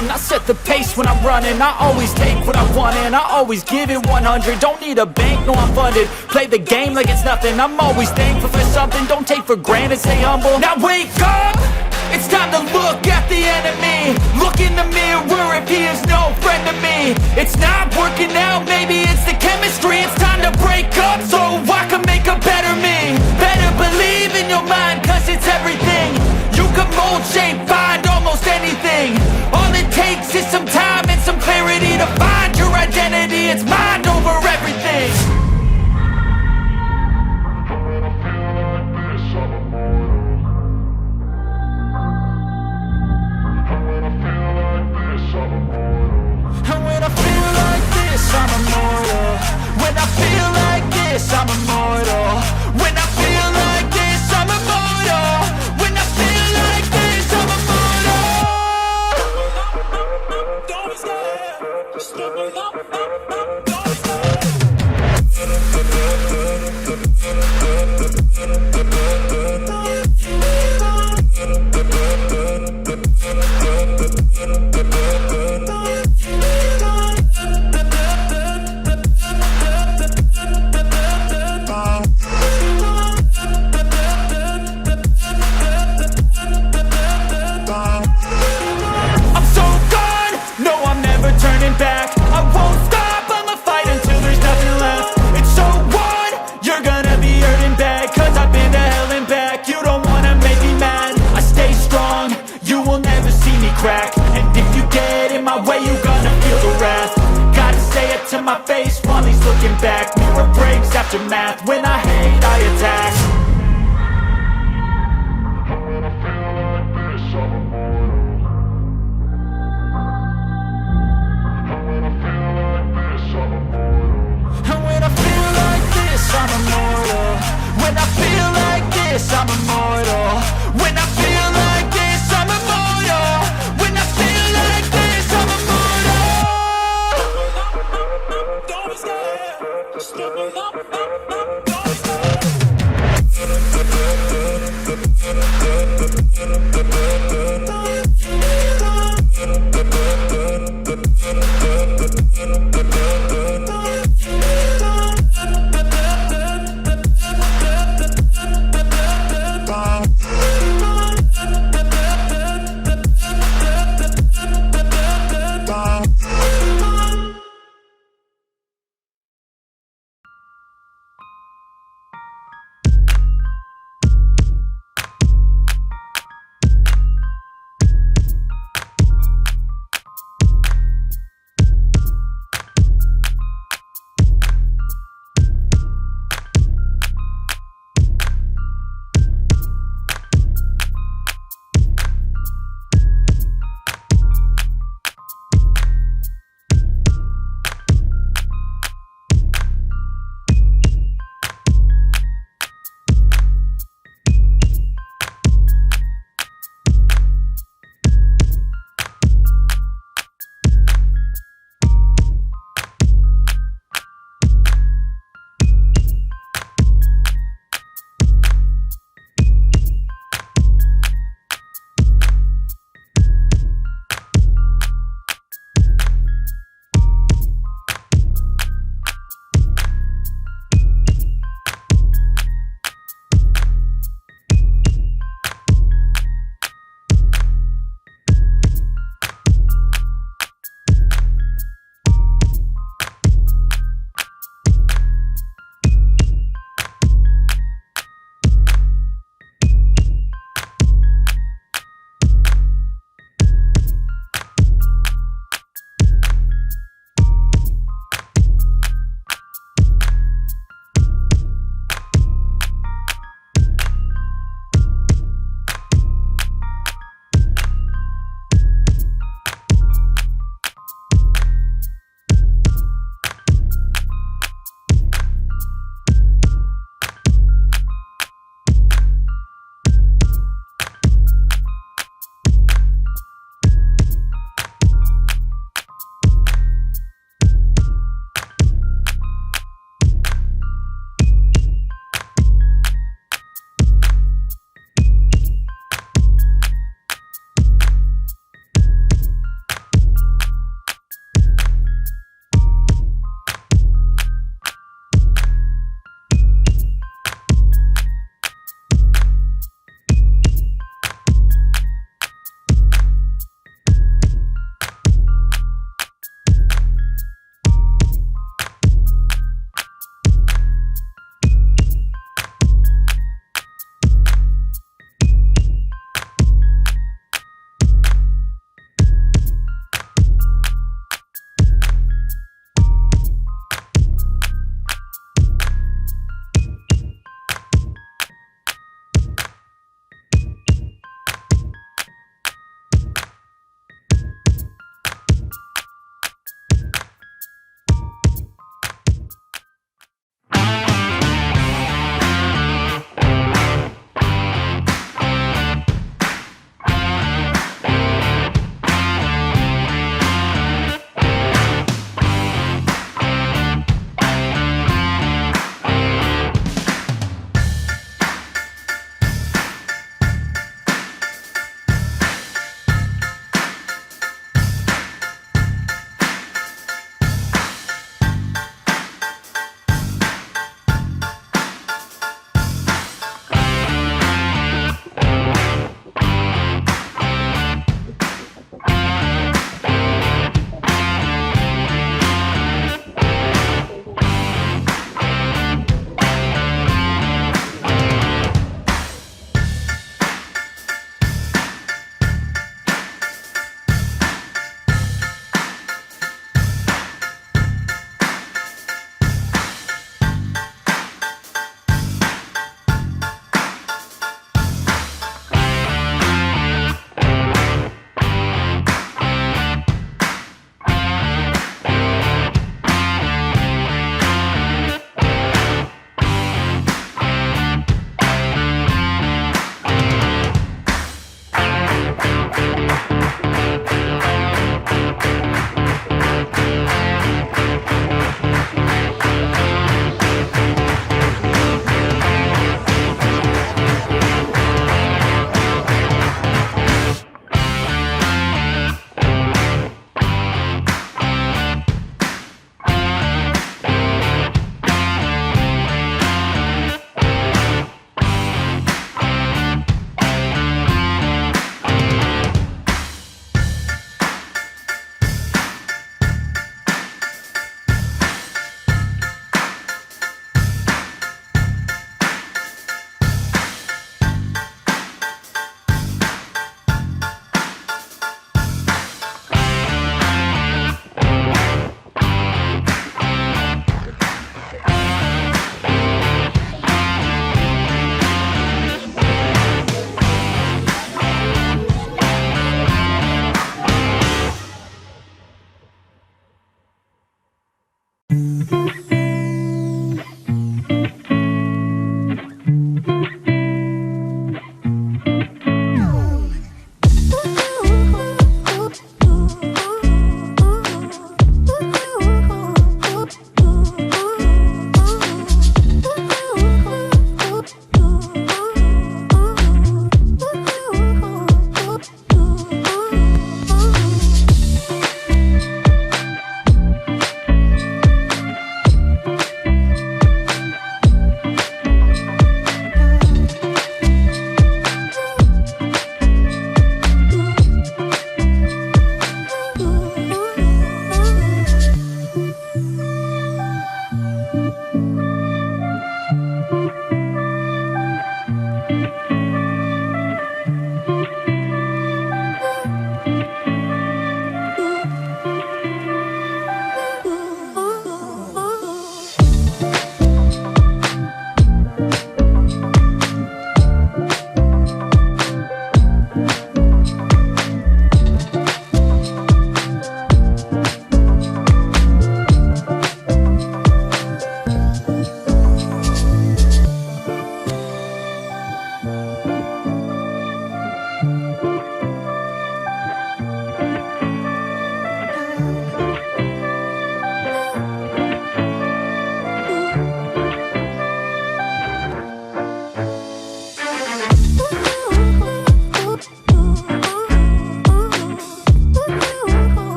something, I set the pace when I'm running. I always take what I want and I always give it 100. Don't need a bank, no I'm funded. Play the game like it's nothing. I'm always thankful for something. Don't take for granted, stay humble. Now wake up! It's time to look at the enemy. Look in the mirror if he is no friend to me. It's not working out, maybe it's the chemistry. It's time to break up so I can make a better me. Better believe in your mind, cause it's everything. You can mold, shape, find almost anything. All it takes is some time and some clarity to find your identity. It's mind over everything. And when I feel like this, I'm immortal. When I feel like this, I'm immortal. When I feel like this, I'm immortal. When I feel like this, I'm immortal. Don't be scared. Just look up. Don't be scared. Back. I won't stop, I'ma fight until there's nothing left. It's so what? You're gonna be hurting bad, cause I've been to hell and back. You don't wanna make me mad, I stay strong. You will never see me crack. And if you get in my way, you're gonna feel the wrath. Gotta say it to my face while he's looking back. Mirror breaks after math, when I hate, I attack. I'm immortal. When I feel like this, I'm immortal. When I feel like this, I'm immortal. When I feel like this, I'm immortal. Don't be scared. Just look up. Don't be scared.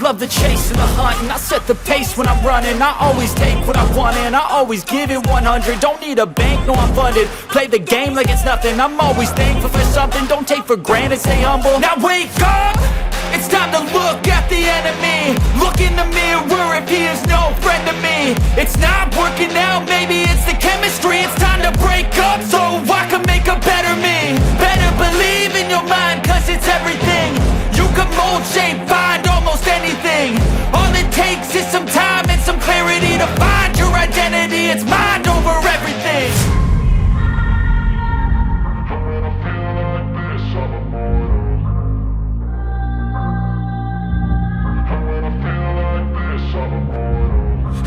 Love the chase and the hunt, and I set the pace when I'm running. I always take what I want and I always give it 100. Don't need a bank, no I'm funded. Play the game like it's nothing. I'm always thankful for something. Don't take for granted, stay humble. Now wake up! It's time to look at the enemy. Look in the mirror if he is no friend to me. It's not working out, maybe it's the chemistry. It's time to break up so I can make a better me. Better believe in your mind, cause it's everything. You can mold, shape, find almost anything. All it takes is some time and some clarity to find your identity. It's mind over everything.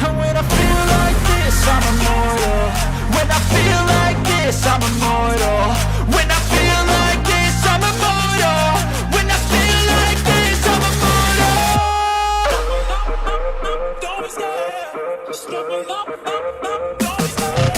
And when I feel like this, I'm immortal. When I feel like this, I'm immortal. When I feel like this, I'm immortal. When I feel like this, I'm immortal. Don't be scared. Just level up, don't be scared.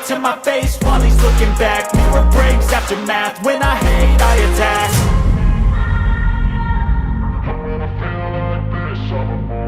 To my face while he's looking back. Mirror breaks after math. When I hate, I attack. And when I feel like this, I'm